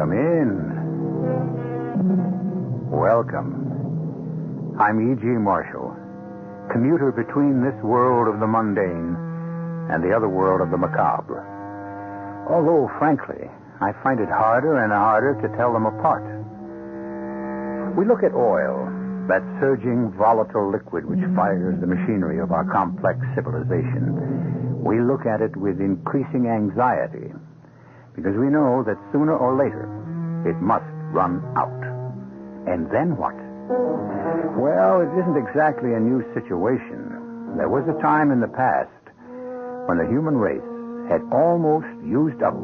Come in. Welcome. I'm E.G. Marshall, commuter between this world of the mundane and the other world of the macabre. Although, frankly, I find it harder and harder to tell them apart. We look at oil, that surging, volatile liquid which fires the machinery of our complex civilization. We look at it with increasing anxiety because we know that sooner or later it must run out. And then what? Well, it isn't exactly a new situation. There was a time in the past when the human race had almost used up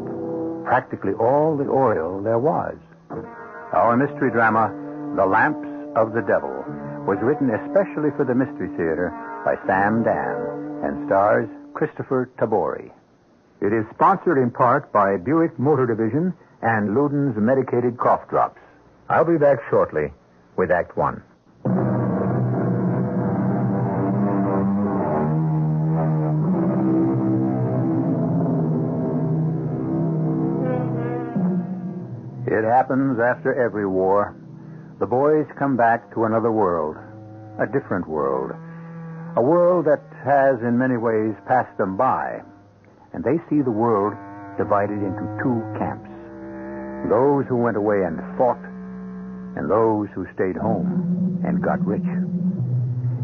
practically all the oil there was. Our mystery drama, The Lamps of the Devil, was written especially for the Mystery Theater by Dann and stars Kristoffer Tabori. It is sponsored in part by Buick Motor Division and Luden's Medicated Cough Drops. I'll be back shortly with Act One. It happens after every war. The boys come back to another world, a different world, a world that has in many ways passed them by, and they see the world divided into two camps, those who went away and fought, and those who stayed home and got rich.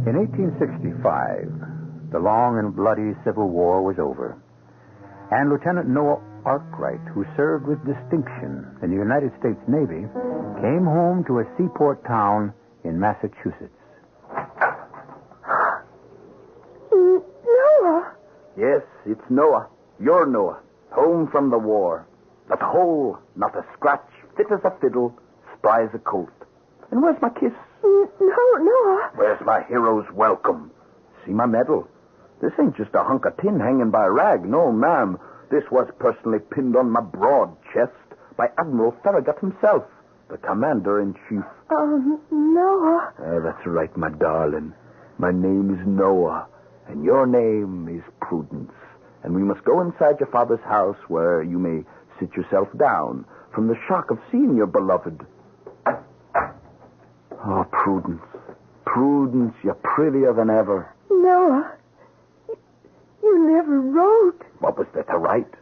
In 1865, the long and bloody Civil War was over, and Lieutenant Noah Artwright, who served with distinction in the United States Navy, came home to a seaport town in Massachusetts. Noah? Yes, it's Noah. Your Noah. Home from the war. Not a hole, not a scratch, fit as a fiddle, spry as a colt. And where's my kiss? No, Noah. Where's my hero's welcome? See my medal? This ain't just a hunk of tin hanging by a rag. No, ma'am. This was personally pinned on my broad chest by Admiral Farragut himself, the commander-in-chief. Noah. That's right, my darling. My name is Noah, and your name is Prudence. And we must go inside your father's house where you may sit yourself down from the shock of seeing your beloved. Oh, Prudence. Prudence, you're prettier than ever. Noah, you never wrote. What was there to write?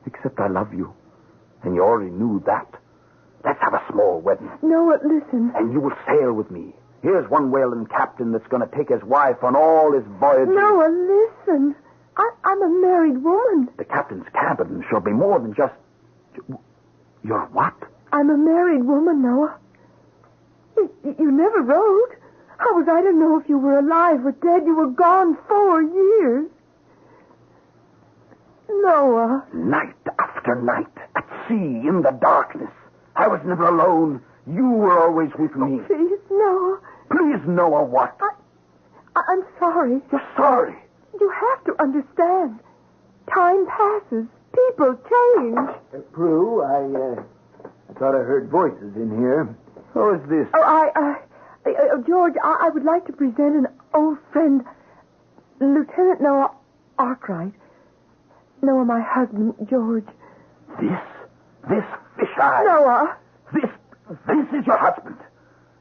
Except I love you. And you already knew that. Let's have a small wedding. Noah, listen. And you will sail with me. Here's one whaling captain that's going to take his wife on all his voyages. Noah, listen. I'm a married woman. The captain's cabin shall be more than just... You're what? I'm a married woman, Noah. You never wrote. How was I to know if you were alive or dead? You were gone 4 years. Noah. Night after night, at sea, in the darkness. I was never alone. You were always with me. Please, Noah. Please, Noah, what? I'm sorry. You're sorry? You have to understand. Time passes. People change. Prue, I thought I heard voices in here. Who is this? George, I would like to present an old friend, Lieutenant Noah Artwright. Noah, my husband, George. This fish-eye. Noah. This is your husband.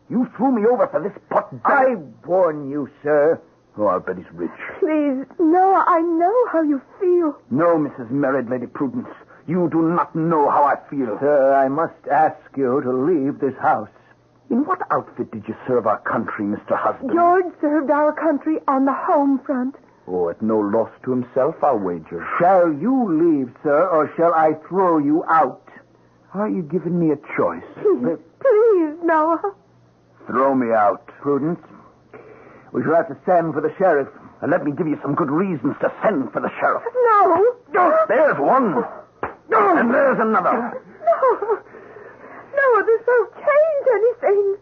You threw me over for this pot. I warn you, sir. Oh, I'll bet he's rich. Please, Noah, I know how you feel. No, Mrs. Married Lady Prudence. You do not know how I feel. Sir, I must ask you to leave this house. In what outfit did you serve our country, Mr. Husband? George served our country on the home front. Oh, at no loss to himself, I'll wager. Shall you leave, sir, or shall I throw you out? Are you giving me a choice? Please, Noah. Throw me out. Prudence, we shall have to send for the sheriff. And let me give you some good reasons to send for the sheriff. No. Oh, there's one. And there's another. No, this won't change anything.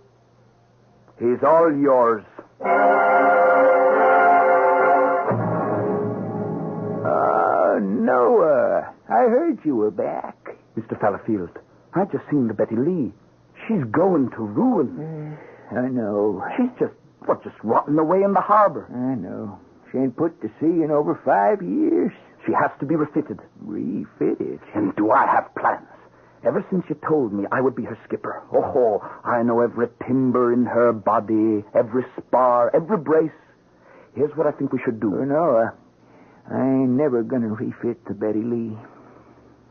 He's all yours. Noah, I heard you were back. Mr. Fallowfield, I just seen the Betty Lee. She's going to ruin. I know. She's just rotting away in the harbor. I know. She ain't put to sea in over 5 years. She has to be refitted. Refitted? And do I have plans? Ever since you told me I would be her skipper. Oh, I know every timber in her body, every spar, every brace. Here's what I think we should do. No, I ain't never gonna refit the Betty Lee.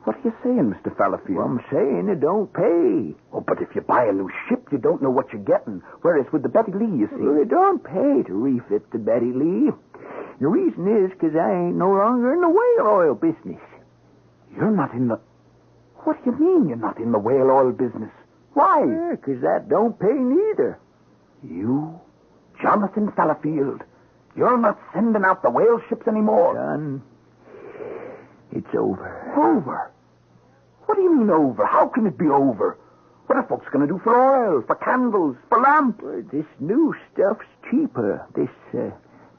What are you saying, Mr. Fallowfield? Well, I'm saying it don't pay. Oh, but if you buy a new ship, you don't know what you're getting. Whereas with the Betty Lee, you see... Well, it don't pay to refit the Betty Lee. The reason is because I ain't no longer in the whale oil business. You're not in the... What do you mean you're not in the whale oil business? Why? Because that don't pay neither. You, Jonathan Fallowfield, you're not sending out the whale ships anymore. Son, it's over. Over? What do you mean over? How can it be over? What are folks going to do for oil, for candles, for lamps? Well, this new stuff's cheaper. This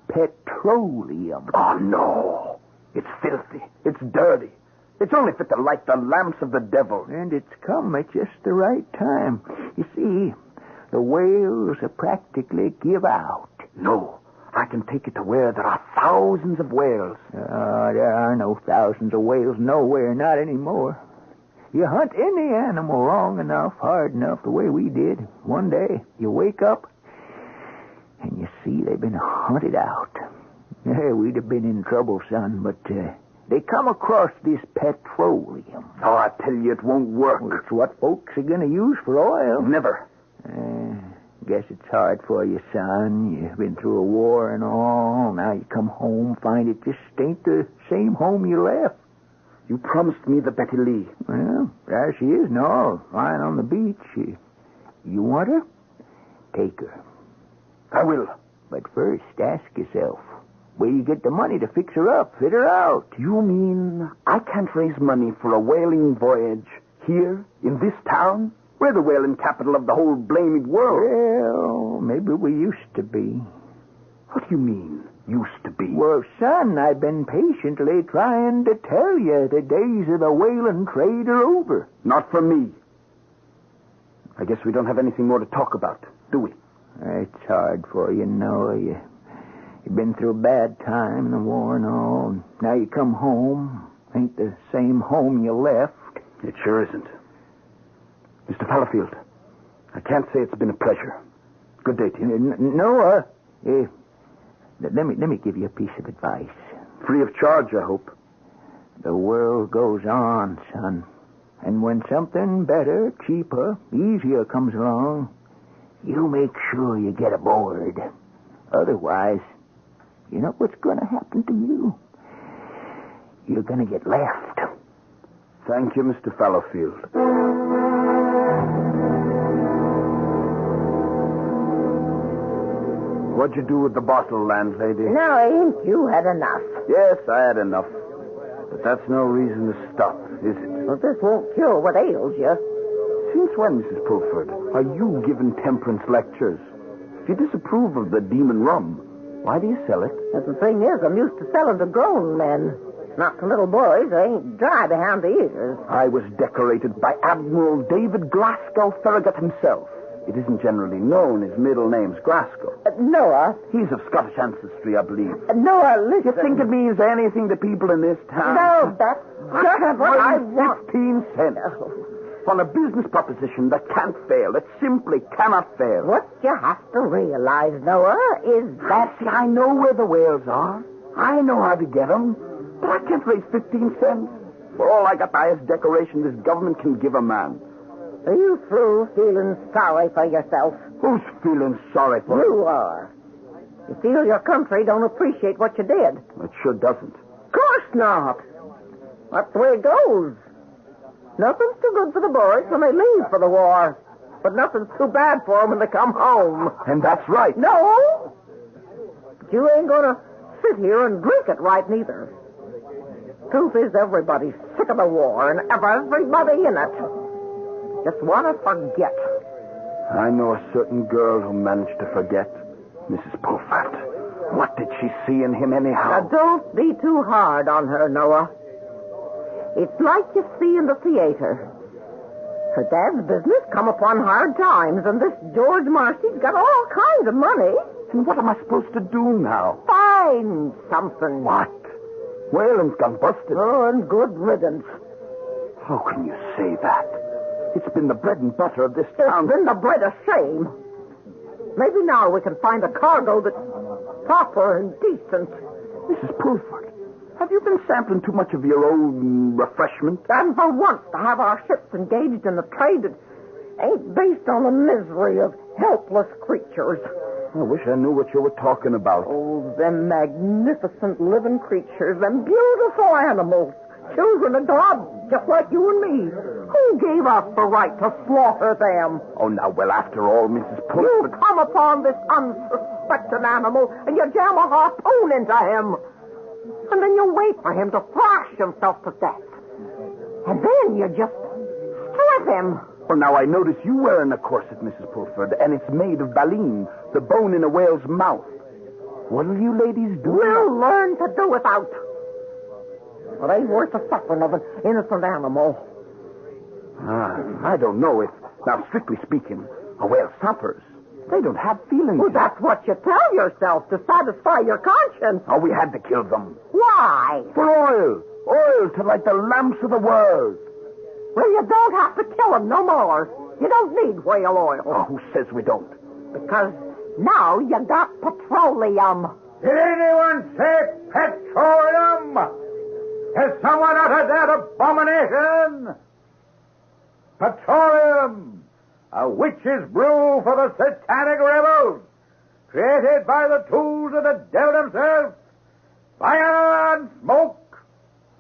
petroleum. Oh, no. It's filthy. It's dirty. It's only fit to light the lamps of the devil. And it's come at just the right time. You see, the whales are practically give out. No. I can take it to where there are thousands of whales. There are no thousands of whales nowhere, not anymore. You hunt any animal long enough, hard enough, the way we did. One day, you wake up, and you see they've been hunted out. Yeah, we'd have been in trouble, son, but they come across this petroleum. Oh, I tell you, it won't work. Well, it's what folks are going to use for oil. Never. Guess it's hard for you, son. You've been through a war and all. Now you come home, find it just ain't the same home you left. You promised me the Betty Lee. Well, there she is now, lying on the beach. You want her? Take her. I will. But first, ask yourself, where you get the money to fix her up, fit her out? You mean I can't raise money for a whaling voyage here, in this town? We're the whaling capital of the whole blamed world. Well, maybe we used to be. What do you mean, used to be? Well, son, I've been patiently trying to tell you the days of the whaling trade are over. Not for me. I guess we don't have anything more to talk about, do we? It's hard for you, Noah. You've been through a bad time in the war and all. And now you come home. Ain't the same home you left. It sure isn't. Mr. Fallowfield, I can't say it's been a pleasure. Good day to you. Noah, let me give you a piece of advice. Free of charge, I hope. The world goes on, son. And when something better, cheaper, easier comes along, you make sure you get aboard. Otherwise, you know what's going to happen to you? You're going to get left. Thank you, Mr. Fallowfield. What'd you do with the bottle, landlady? Now, ain't you had enough? Yes, I had enough. But that's no reason to stop, is it? Well, this won't cure what ails you. Since when, Mrs. Pulford, are you giving temperance lectures? If you disapprove of the demon rum, why do you sell it? But the thing is, I'm used to selling to grown men. Not to little boys. They ain't dry behind the ears. I was decorated by Admiral David Glasgow Farragut himself. It isn't generally known his middle name's Glasgow. Noah. He's of Scottish ancestry, I believe. Noah, listen. You think it means anything to people in this town? No, that's just what I want. 15 cents. On a business proposition that can't fail, that simply cannot fail. What you have to realize, Noah, is that... See, I know where the whales are. I know how to get them. But I can't raise 15 cents. For all I got the highest decoration this government can give a man. Are you through feeling sorry for yourself? Who's feeling sorry for You are. You feel your country don't appreciate what you did. It sure doesn't. Of course not. That's the way it goes. Nothing's too good for the boys when they leave for the war. But nothing's too bad for them when they come home. And that's right. No. But you ain't going to sit here and drink it right neither. Truth is, everybody's sick of the war and everybody in it. Just want to forget. I know a certain girl who managed to forget. Mrs. Pulford. What did she see in him anyhow? Now, don't be too hard on her, Noah. It's like you see in the theater. Her dad's business come upon hard times, and this George Marcy's got all kinds of money. And what am I supposed to do now? Find something. What? Whalen's gone busted. Oh, and good riddance. How can you say that? It's been the bread and butter of this It's town. been the bread of shame. Maybe now we can find a cargo that's proper and decent. Mrs. Pulford, have you been sampling too much of your own refreshment? And for once to have our ships engaged in a trade that ain't based on the misery of helpless creatures. I wish I knew what you were talking about. Oh, them magnificent living creatures, them beautiful animals, children of God, just like you and me. Who gave us the right to slaughter them? Oh, now, well, after all, Mrs. You Pulford... come upon this unsuspecting animal and you jam a harpoon into him. And then you wait for him to thrash himself to death. And then you just strip him. Well, now, I notice you wearing a corset, Mrs. Pulford, and it's made of baleen, the bone in a whale's mouth. What'll you ladies do? We'll learn to do without. It ain't worth the suffering of an innocent animal. I don't know if... Now, strictly speaking, a whale suffers. They don't have feelings. Well, that's what you tell yourself to satisfy your conscience. Oh, we had to kill them. Why? For oil. Oil to light the lamps of the world. Well, you don't have to kill them no more. You don't need whale oil. Oh, who says we don't? Because now you got petroleum. Did anyone say petroleum? Has someone uttered that abomination? Petroleum, a witch's brew for the satanic rebels, created by the tools of the devil himself. Fire and smoke.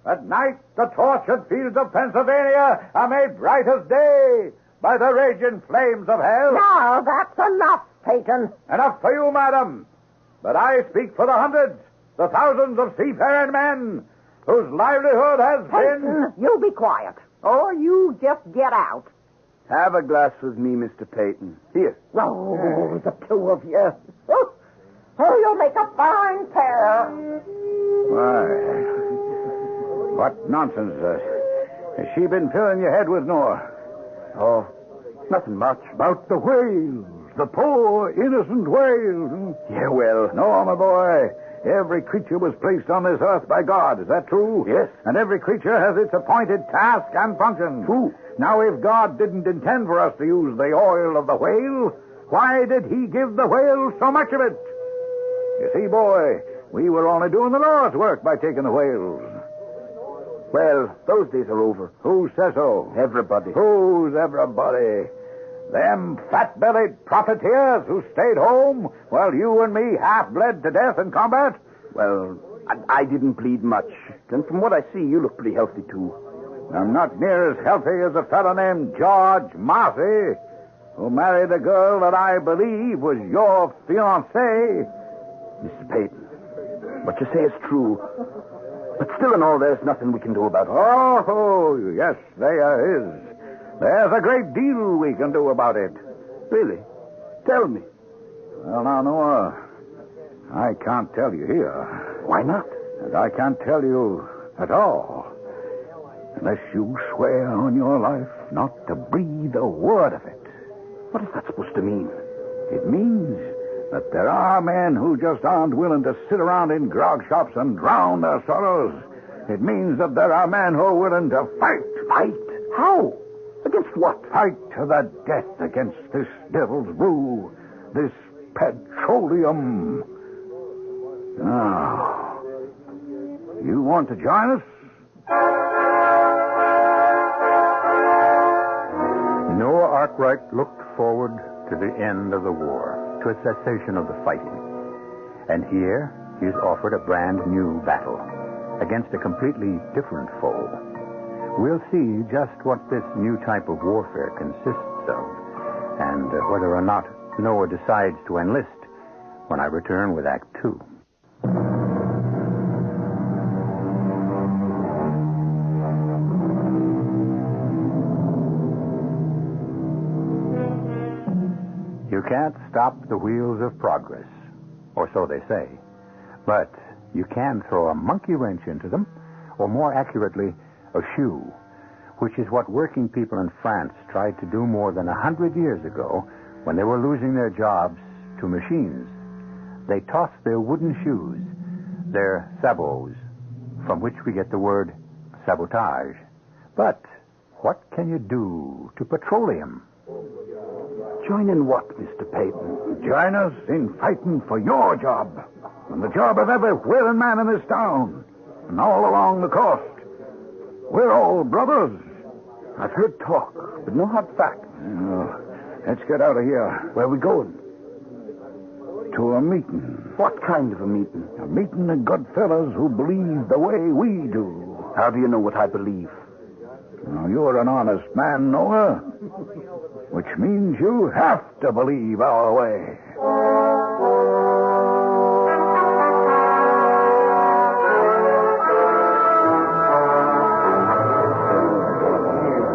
At night, the tortured fields of Pennsylvania are made bright as day by the raging flames of hell. Now, that's enough, Peyton. Enough for you, madam. But I speak for the hundreds, the thousands of seafaring men whose livelihood has been... Peyton, you be quiet, or you just get out. Have a glass with me, Mr. Peyton. Here. Oh, the two of you. Oh, you'll make a fine pair. Why, what nonsense. Has she been filling your head with, Noah? Oh, nothing much. About the whales, the poor, innocent whales. Yeah, well... No, my boy. Every creature was placed on this earth by God. Is that true? Yes. And every creature has its appointed task and function. True. Now, if God didn't intend for us to use the oil of the whale, why did he give the whale so much of it? You see, boy, we were only doing the Lord's work by taking the whales. Well, those days are over. Who says so? Everybody. Who's everybody? Them fat-bellied profiteers who stayed home while you and me half bled to death in combat? Well, I didn't bleed much. And from what I see, you look pretty healthy, too. I'm not near as healthy as a fellow named George Marcy, who married a girl that I believe was your fiancée. Mrs. Peyton, what you say is true. But still in all, there's nothing we can do about it. Oh, yes, there is. There's a great deal we can do about it. Really? Tell me. Well, now, Noah, I can't tell you here. Why not? And I can't tell you at all. Unless you swear on your life not to breathe a word of it. What is that supposed to mean? It means that there are men who just aren't willing to sit around in grog shops and drown their sorrows. It means that there are men who are willing to fight. Fight? How? Against what? Fight to the death against this devil's brew, this petroleum. Now, you want to join us? Noah Artwright looked forward to the end of the war, to a cessation of the fighting. And here he is offered a brand new battle against a completely different foe. We'll see just what this new type of warfare consists of, and whether or not Noah decides to enlist when I return with Act 2. You can't stop the wheels of progress, or so they say. But you can throw a monkey wrench into them, or more accurately, a shoe, which is what working people in France tried to do more than 100 years ago when they were losing their jobs to machines. They tossed their wooden shoes, their sabots, from which we get the word sabotage. But What can you do to petroleum? Join in what, Mr. Peyton? Join us in fighting for your job and the job of every whaling man in this town and all along the coast. We're all brothers. I've heard talk, but no hard facts. Let's get out of here. Where are we going? To a meeting. What kind of a meeting? A meeting of good fellas who believe the way we do. How do you know what I believe? Now, you're an honest man, Noah, which means you have to believe our way.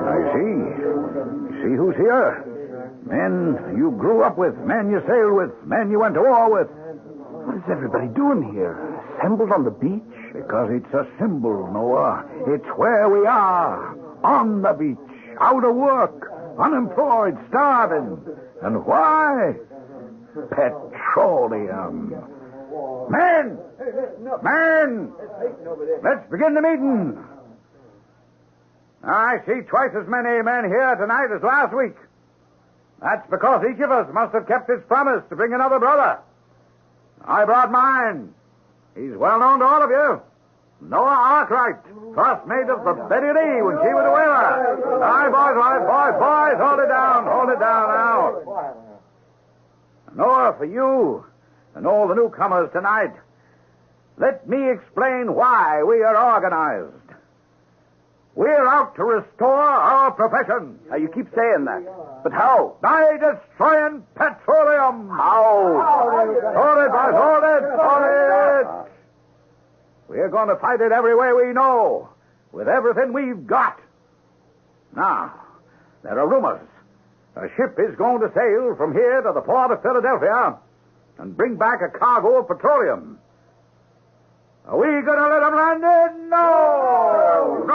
I see. See who's here? Men you grew up with, men you sailed with, men you went to war with. What is everybody doing here? Assembled on the beach? Because it's a symbol, Noah. It's where we are. On the beach. Out of work. Unemployed. Starving. And why? Petroleum. Men! Men! Let's begin the meeting. I see twice as many men here tonight as last week. That's because each of us must have kept his promise to bring another brother. I brought mine. He's well known to all of you. Noah Artwright, first mate of the Betty Lee when she was a whaler. All right, boys, hold it down now. Noah, for you and all the newcomers tonight, let me explain why we are organized. We're out to restore our profession. Now, you keep saying that. But how? By destroying petroleum. How? Hold it, boys, hold it. We're going to fight it every way we know, with everything we've got. Now, there are rumors. A ship is going to sail from here to the port of Philadelphia and bring back a cargo of petroleum. Are we going to let them land it? No!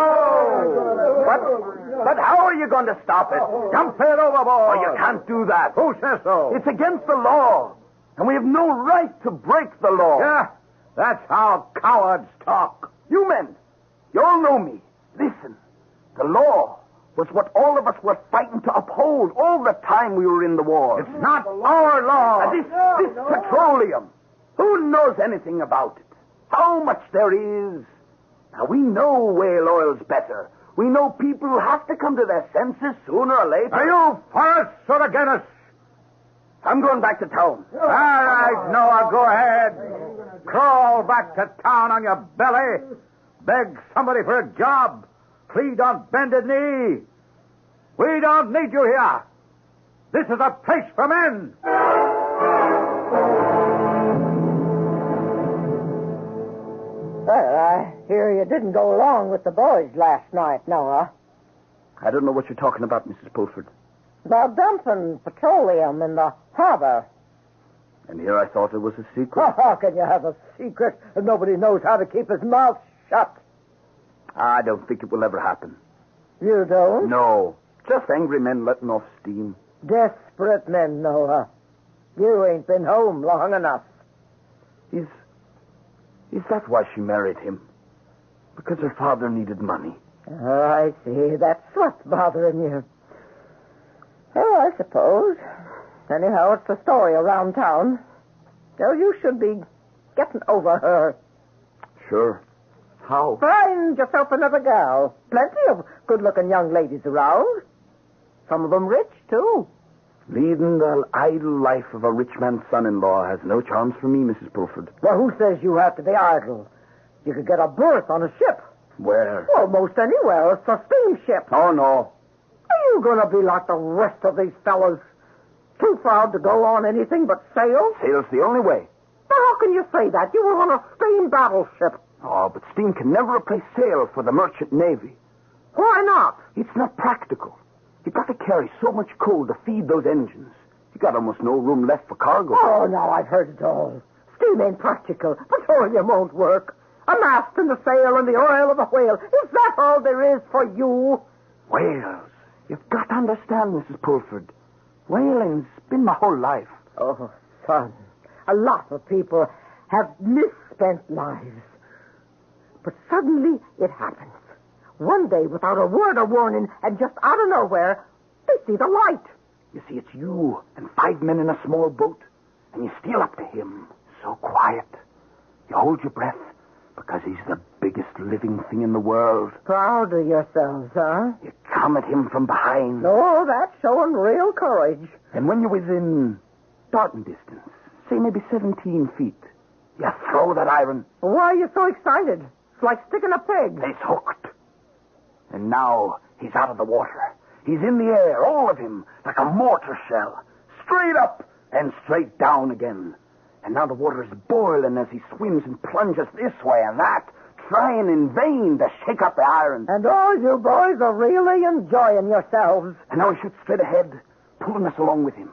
But how are you going to stop it? Dump it overboard. Oh, you can't do that. Who says so? It's against the law. And we have no right to break the law. Yeah, that's how cowards talk. You men, you all know me. Listen, the law was what all of us were fighting to uphold all the time we were in the war. It's not our law. This petroleum, who knows anything about it? How much there is? Now, we know whale oil's better. We know people have to come to their senses sooner or later. Are you for us or against us? I'm going back to town. All right, Noah, go ahead. Crawl back to town on your belly. Beg somebody for a job. Plead on bended knee. We don't need you here. This is a place for men. Well, I hear you didn't go along with the boys last night, Noah. I don't know what you're talking about, Mrs. Pulford. About dumping petroleum in the harbor. And here I thought it was a secret. How can you have a secret if nobody knows how to keep his mouth shut? I don't think it will ever happen. You don't? No. Just angry men letting off steam. Desperate men, Noah. You ain't been home long enough. Is that why she married him? Because her father needed money. Oh, I see. That's what's bothering you. Oh, I suppose. Anyhow, it's the story around town. So you should be getting over her. Sure. How? Find yourself another gal. Plenty of good-looking young ladies around. Some of them rich, too. Leading the idle life of a rich man's son-in-law has no charms for me, Mrs. Pulford. Well, who says you have to be idle? You could get a berth on a ship. Where? Well, most anywhere. It's a steamship. Oh, no. Are you going to be like the rest of these fellas? Too proud to go on anything but sail? Sail's the only way. Now, how can you say that? You were on a steam battleship. Oh, but steam can never replace sail for the merchant navy. Why not? It's not practical. You've got to carry so much coal to feed those engines. You got almost no room left for cargo. Oh, now I've heard it all. Steam ain't practical. Petroleum won't work. A mast and the sail and the oil of a whale. Is that all there is for you? Whales. You've got to understand, Mrs. Pulford. Whaling's been my whole life. Oh, son. A lot of people have misspent lives. But suddenly it happens. One day, without a word of warning, and just out of nowhere, they see the light. You see, it's you and 5 men in a small boat, and you steal up to him, so quiet. You hold your breath, because he's the biggest living thing in the world. Proud of yourselves, huh? You come at him from behind. Oh, that's showing real courage. And when you're within darting distance, say maybe 17 feet, you throw that iron. Why are you so excited? It's like sticking a pig. He's hooked. And now he's out of the water. He's in the air, all of him, like a mortar shell. Straight up and straight down again. And now the water is boiling as he swims and plunges this way and that, trying in vain to shake up the iron. And all you boys are really enjoying yourselves. And now he shoots straight ahead, pulling us along with him.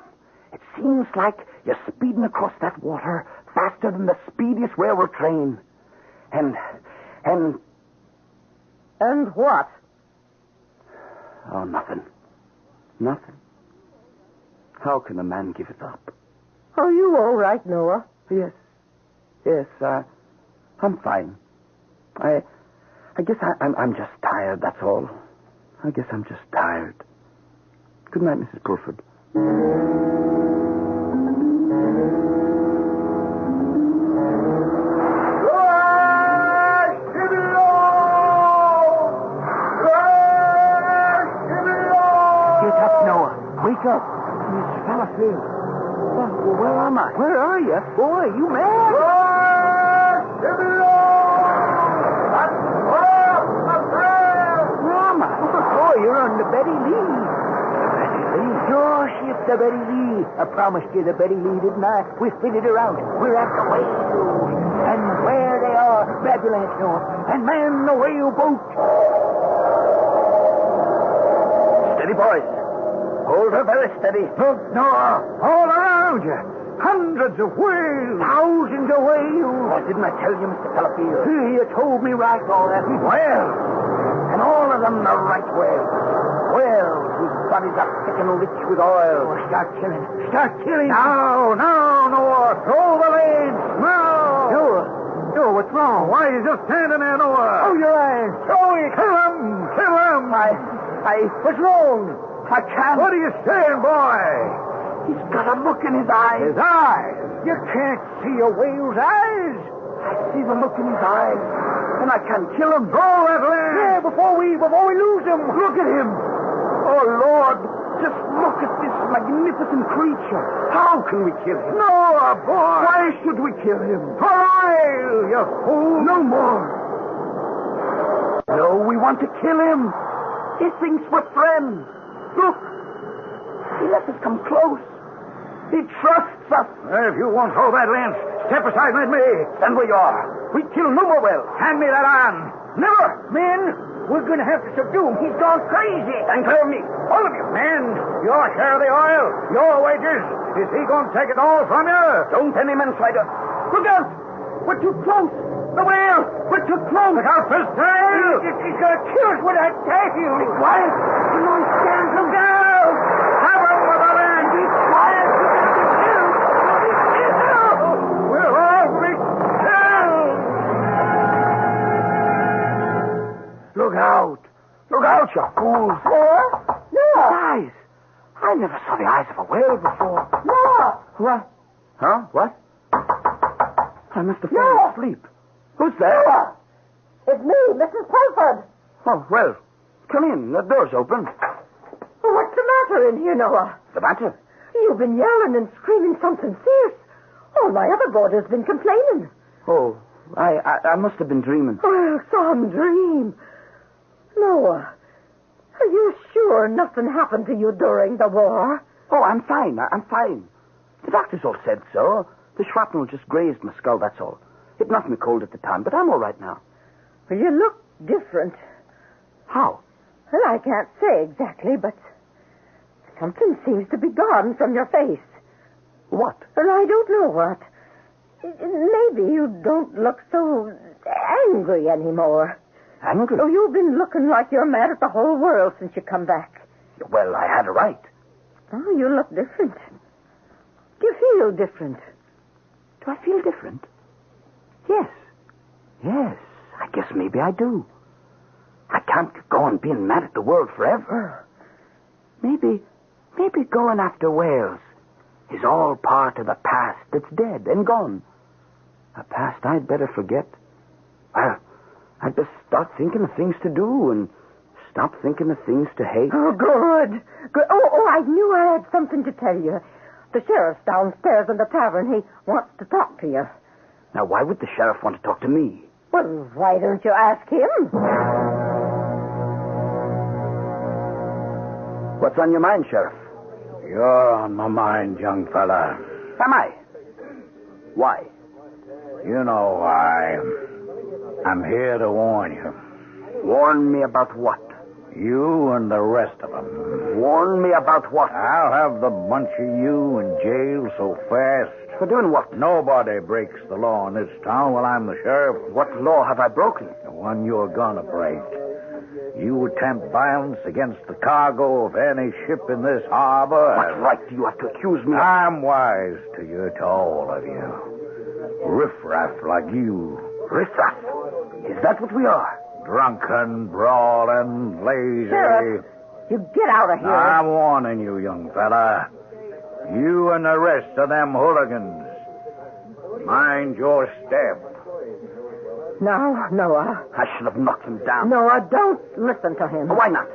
It seems like you're speeding across that water faster than the speediest railroad train. And what? Oh, nothing. Nothing. How can a man give it up? Are you all right, Noah? Yes, I'm fine. I guess I'm just tired, that's all. I guess I'm just tired. Good night, Mrs. Pulford. Get up, Noah. Wake up. You fell asleep. Well, where am I? Where are you? Boy, you mad? Where am I? Oh, you're on the Betty Lee. Betty Lee? Your ship, the Betty Lee. I promised you the Betty Lee, didn't I? We fitted her out. We're at the whale. And where they are, Babylon, Noah. And man the whale boat. Steady, boys. Hold her very steady. Look, Noah, all around you. Hundreds of whales. Thousands of whales. Oh, didn't I tell you, Mr. Delafield? You told me right, all that. Whales. And all of them the right whales. Whales whose bodies are thick and rich with oil. Oh, start killing. Start killing. Now, Noah. Throw the lance. Now. Noah, what's wrong? Why are you just standing there, Noah? Oh, your eyes. Throw it. Kill him. Kill him. What's wrong? I can't. What are you saying, boy? He's got a look in his eyes. His eyes. You can't see a whale's eyes. I see the look in his eyes, and I can't kill him. Throw that lance. Yeah, before we lose him. Look at him. Oh, Lord, just look at this magnificent creature. How can we kill him? Noah, boy. Why should we kill him? For oil, you fool. No more. No, we want to kill him. He thinks we're friends. Look, he lets us come close. He trusts us. If you won't throw that lance, step aside and let me. Stand where you are. We kill no more whales. Hand me that iron. Never. Men, we're going to have to subdue him. He's gone crazy. And clear me. All of you. Men, your share of the oil, your wages. Is he going to take it all from you? Don't any man try to... Look out! We're too close. The whale! We're too close. Look out for his tail! He's going to kill us with that tail. Be quiet. Come on, stand. Look out! Have him with a lance. Be quiet. We'll all be killed. Look out. Look out, you fools. Noah? Noah? Eyes. I never saw the eyes of a whale before. Noah? What? Huh? What? I must have No. fallen asleep. Who's there? Noah! It's me, Mrs. Pulford. Oh, well, come in. The door's open. What's the matter in here, Noah? The matter? You've been yelling and screaming something fierce. All my other boarders been complaining. Oh, I must have been dreaming. Oh, some dream. Noah, are you sure nothing happened to you during the war? Oh, I'm fine. I'm fine. The doctors all said so. The shrapnel just grazed my skull, that's all. It knocked me cold at the time, but I'm all right now. Well, you look different. How? Well, I can't say exactly, but something seems to be gone from your face. What? Well, I don't know what. Maybe you don't look so angry anymore. Angry? Oh, you've been looking like you're mad at the whole world since you come back. Well, I had a right. Oh, you look different. Do you feel different? Do I feel different? Yes. Yes, I guess maybe I do. I can't go on being mad at the world forever. Maybe going after whales is all part of the past that's dead and gone. A past I'd better forget. I'd best start thinking of things to do and stop thinking of things to hate. Oh, good. Oh, I knew I had something to tell you. The sheriff's downstairs in the tavern. He wants to talk to you. Now, why would the sheriff want to talk to me? Well, why don't you ask him? What's on your mind, Sheriff? You're on my mind, young fella. Am I? Why? You know why. I'm here to warn you. Warn me about what? You and the rest of them. Warn me about what? I'll have the bunch of you in jail so fast. For doing what? Nobody breaks the law in this town while I'm the sheriff. What law have I broken? The one you're gonna break. You attempt violence against the cargo of any ship in this harbor. What right do you have to accuse me of? I'm wise to you, to all of you. Riffraff like you. Riffraff? Is that what we are? Drunken, brawling, lazy. Sheriff, you get out of here. I'm warning you, young fella. You and the rest of them hooligans. Mind your step. Now, Noah. I should have knocked him down. Noah, don't listen to him. Why not?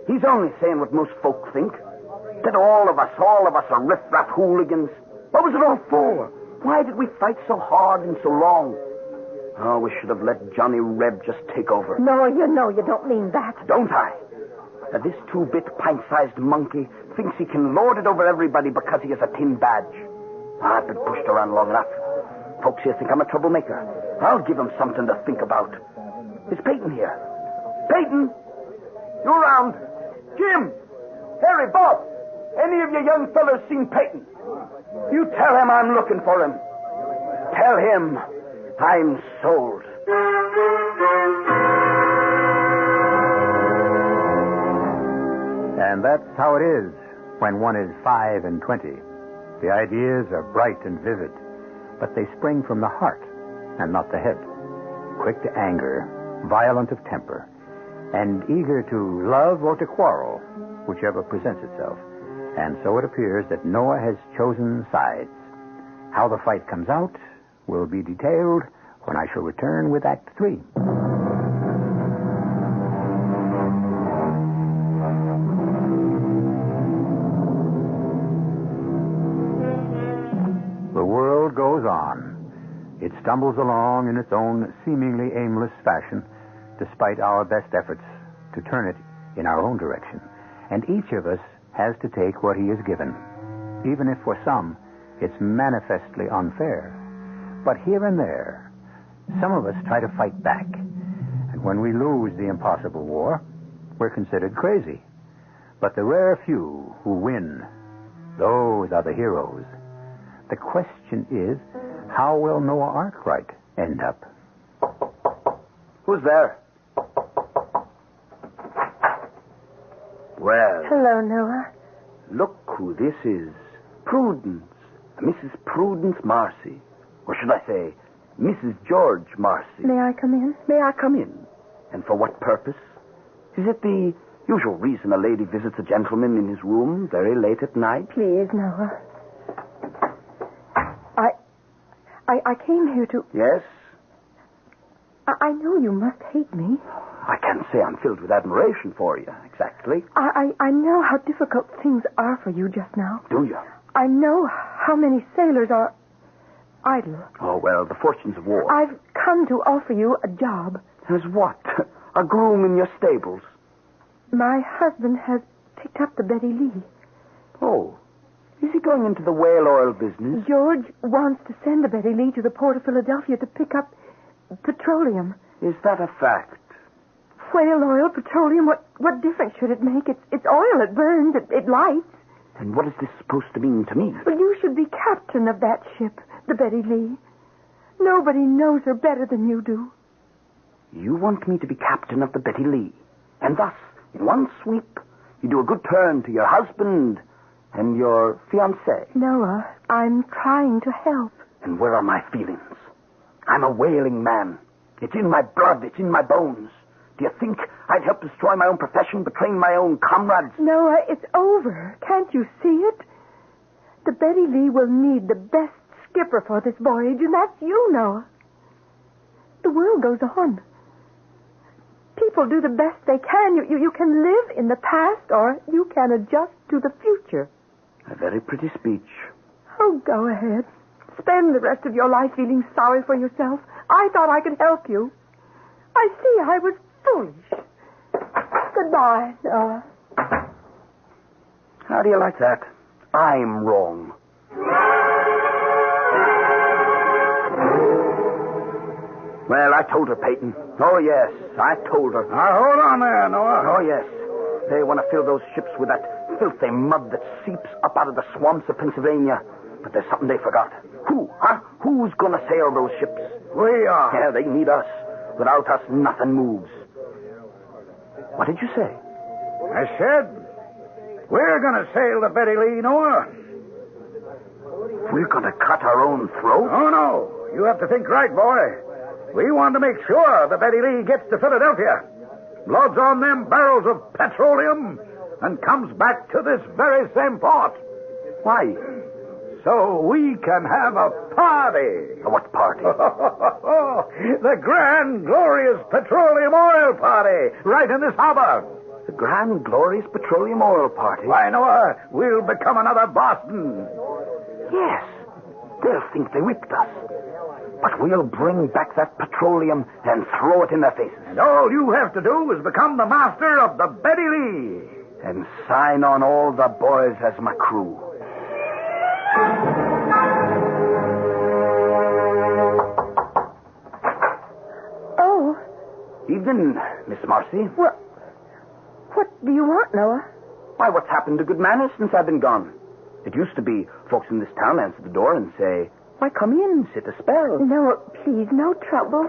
He's only saying what most folk think. That all of us are riff-raff hooligans. What was it all for? Why did we fight so hard and so long? Oh, we should have let Johnny Reb just take over. No, you know you don't mean that. Don't I? Now, this two-bit pint-sized monkey thinks he can lord it over everybody because he has a tin badge. I've been pushed around long enough. Folks here think I'm a troublemaker. I'll give them something to think about. Is Peyton here? Peyton? You around? Jim? Harry, Bob? Any of you young fellas seen Peyton? You tell him I'm looking for him. Tell him I'm sold. And that's how it is when one is 5 and 20. The ideas are bright and vivid, but they spring from the heart and not the head. Quick to anger, violent of temper, and eager to love or to quarrel, whichever presents itself. And so it appears that Noah has chosen sides. How the fight comes out will be detailed when I shall return with Act 3. The world goes on. It stumbles along in its own seemingly aimless fashion, despite our best efforts to turn it in our own direction. And each of us has to take what he is given, even if for some it's manifestly unfair. But here and there, some of us try to fight back. And when we lose the impossible war, we're considered crazy. But the rare few who win, those are the heroes. The question is, how will Noah Artwright end up? Who's there? Well, Hello, Noah. look who this is. Prudence. Mrs. Prudence Marcy. Or should I say, Mrs. George Marcy. May I come in? May I come in? And for what purpose? Is it the usual reason a lady visits a gentleman in his room very late at night? Please, Noah. I came here to... Yes? I know you must hate me. I can't say I'm filled with admiration for you, exactly. I know how difficult things are for you just now. Do you? I know how many sailors are idle. Oh, well, the fortunes of war. I've come to offer you a job. As what? A groom in your stables? My husband has picked up the Betty Lee. Oh. Is he going into the whale oil business? George wants to send the Betty Lee to the port of Philadelphia to pick up petroleum. Is that a fact? Whale oil, petroleum, what difference should it make? It's oil, it burns, it lights. And what is this supposed to mean to me? Well, you should be captain of that ship, the Betty Lee. Nobody knows her better than you do. You want me to be captain of the Betty Lee. And thus, in one sweep, you do a good turn to your husband and your fiancée. Noah, I'm trying to help. And where are my feelings? I'm a whaling man. It's in my blood. It's in my bones. Do you think I'd help destroy my own profession, betraying my own comrades? Noah, it's over. Can't you see it? The Betty Lee will need the best skipper for this voyage, and that's you, Noah. The world goes on. People do the best they can. You can live in the past, or you can adjust to the future. A very pretty speech. Oh, go ahead. Spend the rest of your life feeling sorry for yourself. I thought I could help you. I see I was foolish. Goodbye, Noah. How do you like that? I'm wrong. Well, I told her, Peyton. Oh, yes, I told her. Now, hold on there, Noah. Oh, yes. They want to fill those ships with that filthy mud that seeps up out of the swamps of Pennsylvania. But there's something they forgot. Who, huh? Who's going to sail those ships? We are. Yeah, they need us. Without us, nothing moves. What did you say? I said, we're going to sail the Betty Lee, Noah. We're going to cut our own throat? Oh, no. You have to think right, boy. We want to make sure the Betty Lee gets to Philadelphia, loads on them barrels of petroleum, and comes back to this very same port. Why? So we can have a party. What party? The grand, glorious petroleum oil party, right in this harbor. The grand, glorious petroleum oil party? Why, Noah, we'll become another Boston. Yes. They'll think they whipped us. But we'll bring back that petroleum and throw it in their faces. And all you have to do is become the master of the Betty Lee. And sign on all the boys as my crew. Oh. Evening, Miss Marcy. Well, what do you want, Noah? Why, what's happened to good manners since I've been gone? It used to be folks in this town answer the door and say, why, come in, sit a spell. Noah, please, no trouble.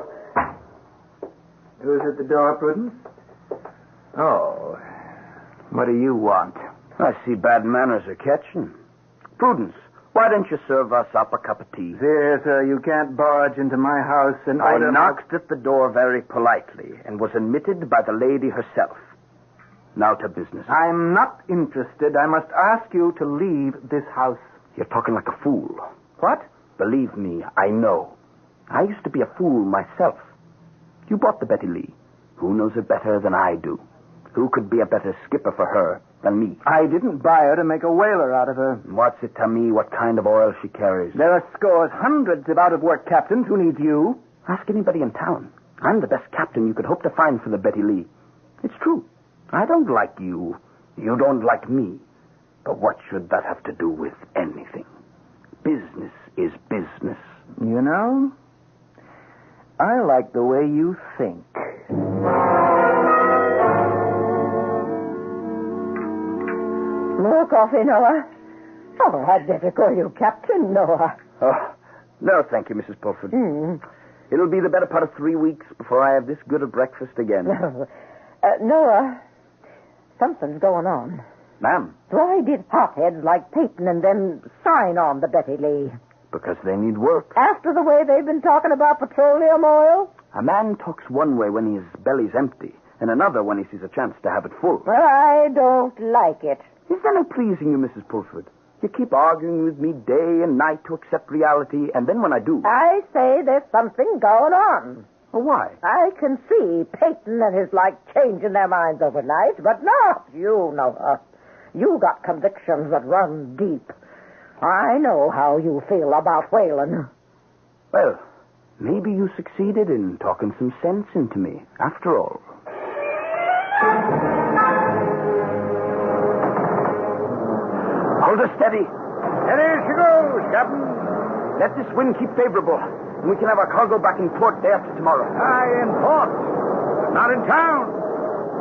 Who's at the door, Prudence? Oh, what do you want? I see bad manners are catching. Prudence, why don't you serve us up a cup of tea? Here, sir, you can't barge into my house and I order... knocked at the door very politely and was admitted by the lady herself. Now to business. I'm not interested. I must ask you to leave this house. You're talking like a fool. What? Believe me, I know. I used to be a fool myself. You bought the Betty Lee. Who knows it better than I do? Who could be a better skipper for her than me? I didn't buy her to make a whaler out of her. What's it to me what kind of oil she carries? There are scores, hundreds of out-of-work captains who need you. Ask anybody in town. I'm the best captain you could hope to find for the Betty Lee. It's true. I don't like you. You don't like me. But what should that have to do with anything? Business is business. You know, I like the way you think. More coffee, Noah? Oh, I'd better call you Captain Noah. Oh, no, thank you, Mrs. Pulford. It'll be the better part of 3 weeks before I have this good a breakfast again. Noah, something's going on. Ma'am? Why did hotheads like Peyton and them sign on the Betty Lee? Because they need work. After the way they've been talking about petroleum oil? A man talks one way when his belly's empty, and another when he sees a chance to have it full. Well, I don't like it. Is that not pleasing you, Mrs. Pulford? You keep arguing with me day and night to accept reality, and then when I do... I say there's something going on. Well, why? I can see Peyton and his like changing their minds overnight, but not you, Noah. You got convictions that run deep. I know how you feel about whaling. Well, maybe you succeeded in talking some sense into me, after all. Hold her steady. Steady as she goes, Captain. Let this wind keep favorable, and we can have our cargo back in port day after tomorrow. Aye, in port, but not in town.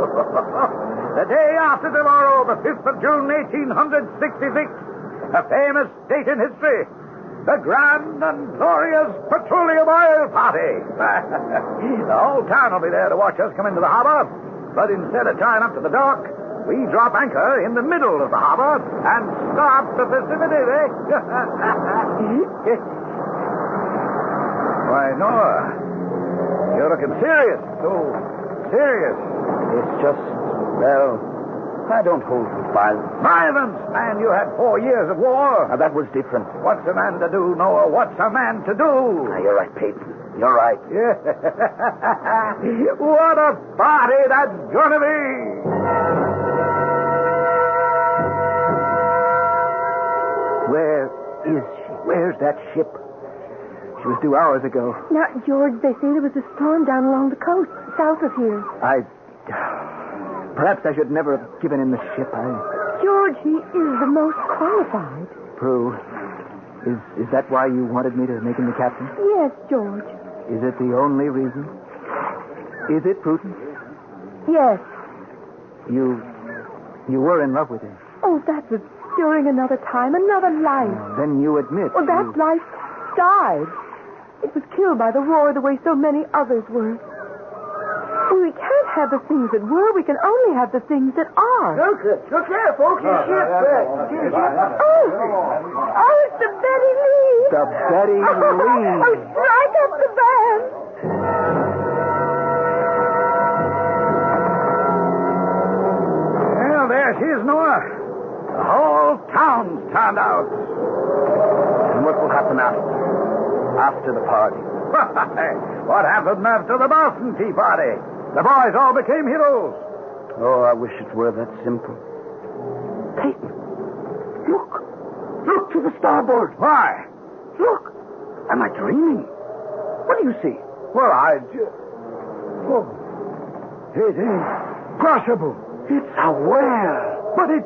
The day after tomorrow, the 5th of June, 1866, a famous date in history, the grand and glorious petroleum oil party. The whole town will be there to watch us come into the harbor, but instead of tying up to the dock, we drop anchor in the middle of the harbor and start the festivities, eh? Why, Noah, you're looking serious. So serious? It's just, well, I don't hold with violence. Violence? Man, you had 4 years of war. Now, that was different. What's a man to do, Noah? What's a man to do? Now, you're right, Peyton. You're right. Yeah. What a party that's gonna be! Where is she? Where's that ship? She was due hours ago. Now, George, they say there was a storm down along the coast, south of here. Perhaps I should never have given him the ship. George, he is the most qualified. Prue, is that why you wanted me to make him the captain? Yes, George. Is it the only reason? Is it, Prudence? Yes. You were in love with him. Oh, that was during another time, another life. Then you admit. Well, that life died. It was killed by the war the way so many others were. We can't have the things that were. We can only have the things that are. Look there, folks. Your ship. Oh, it's the Betty Lee. The Betty Lee. Oh, strike up the band. Well, there she is, Noah. The whole town's turned out. And what will happen after the party? What happened after the Boston Tea Party? The boys all became heroes. Oh, I wish it were that simple. Peyton, look. Look to the starboard. Why? Look. Am I dreaming? What do you see? Well, Oh, it is possible. It's a whale. But it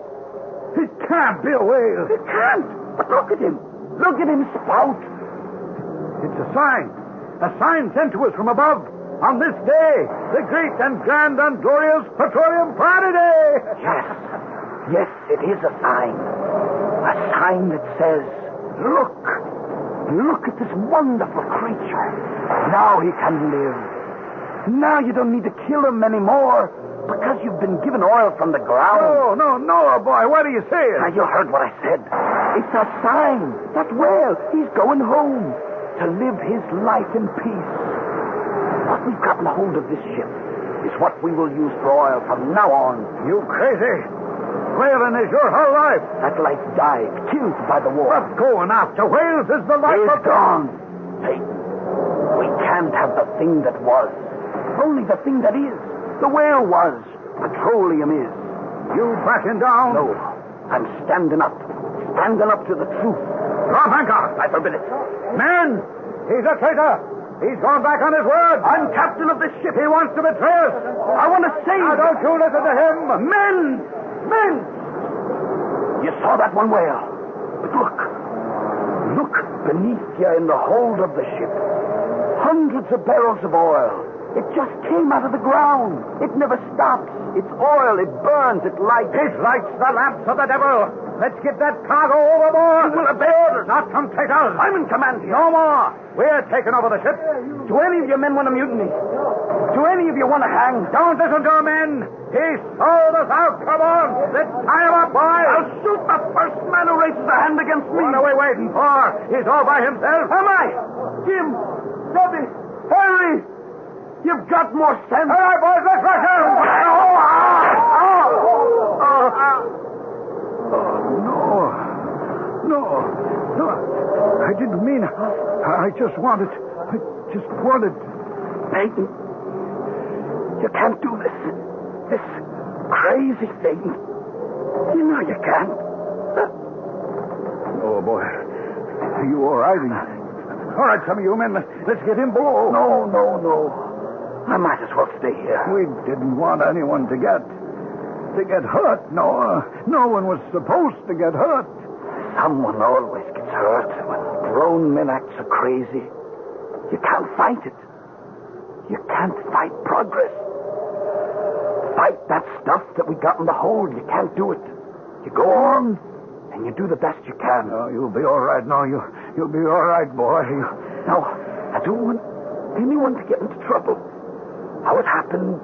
can't be a whale. It can't. But look at him. Look at him spout. It's a sign. A sign sent to us from above. On this day, the great and grand and glorious Petroleum Party Day. Yes, it is a sign. A sign that says, look at this wonderful creature. Now he can live. Now you don't need to kill him anymore because you've been given oil from the ground. No, boy, what are you saying? Now, you heard what I said. It's a sign. That whale, he's going home to live his life in peace. What we've gotten a hold of this ship is what we will use for oil from now on. You crazy? Whaling is your whole life. That life died, killed by the war. What's going after whales is the life It's gone. Peyton, we can't have the thing that was. Only the thing that is. The whale was. Petroleum is. You backing down? No, I'm standing up. Standing up to the truth. Drop anchor. I forbid it. Men, he's a traitor. He's gone back on his word. I'm captain of this ship. He wants to betray us. I want to save. Now, don't you listen to him. Men! You saw that one whale. But look beneath you in the hold of the ship. Hundreds of barrels of oil. It just came out of the ground. It never stops. It's oil. It burns. It lights. It lights the lamps of the devil. Let's get that cargo overboard. You will obey orders. Not from traitors. I'm in command here. No more. We're taking over the ship. Do any of your men want to mutiny? Do any of you want to hang? Don't listen to him, men. He sold us out. Come on. Let's tie him up, boys. I'll shoot the first man who raises a hand against me. What are we waiting for? He's all by himself. Am I? Jim, Bobby, Harry, you've got more sense. All right, boys, let's rush him. No. I didn't mean it. I just wanted. Peyton, you can't do this. This crazy thing. You know you can't. Oh, boy. Are you all right? All right, some of you men, let's get him below. No. I might as well stay here. We didn't want anyone to get hurt. No one was supposed to get hurt. Someone always gets hurt when grown men act so crazy. You can't fight it. You can't fight progress. Fight that stuff that we got in the hold. You can't do it. You go on, and you do the best you can. No, you'll be all right. No, you'll be all right, boy. No, I don't want anyone to get into trouble. How it happened,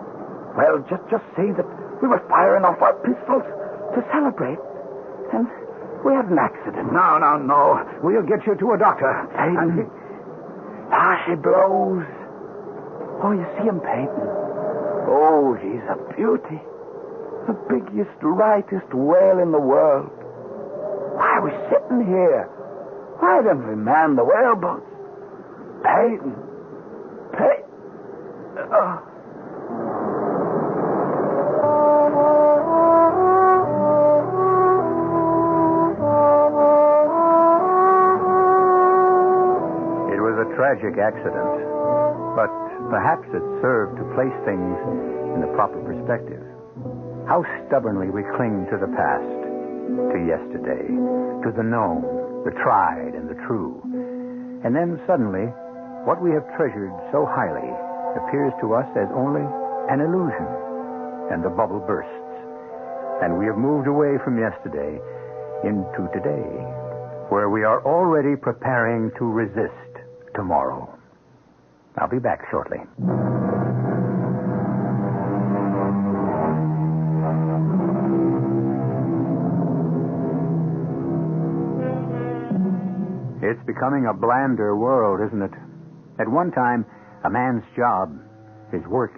well, just say that we were firing off our pistols to celebrate, and we had an accident. No. We'll get you to a doctor. Peyton. She blows. Oh, you see him, Peyton. Oh, he's a beauty. The biggest, rightest whale in the world. Why are we sitting here? Why don't we man the whaleboats? Peyton. It was a tragic accident, but perhaps it served to place things in the proper perspective. How stubbornly we cling to the past, to yesterday, to the known, the tried, and the true. And then suddenly, what we have treasured so highly appears to us as only an illusion, and the bubble bursts. And we have moved away from yesterday into today, where we are already preparing to resist tomorrow. I'll be back shortly. It's becoming a blander world, isn't it? At one time, a man's job, his work,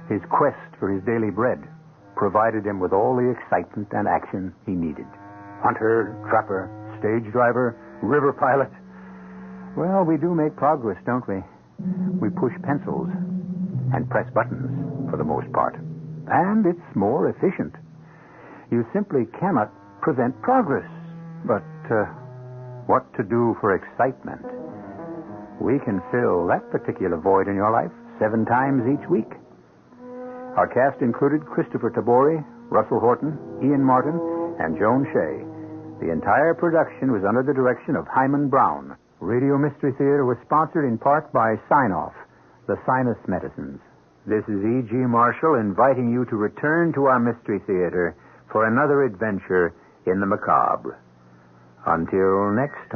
his quest for his daily bread, provided him with all the excitement and action he needed. Hunter, trapper, stage driver, river pilot. Well, we do make progress, don't we? We push pencils and press buttons, for the most part. And it's more efficient. You simply cannot prevent progress. But what to do for excitement? We can fill that particular void in your life 7 times each week. Our cast included Kristoffer Tabori, Russell Horton, Ian Martin, and Joan Shea. The entire production was under the direction of Himan Brown. Radio Mystery Theater was sponsored in part by Sign-Off, the sinus medicines. This is E.G. Marshall inviting you to return to our Mystery Theater for another adventure in the macabre. Until next time.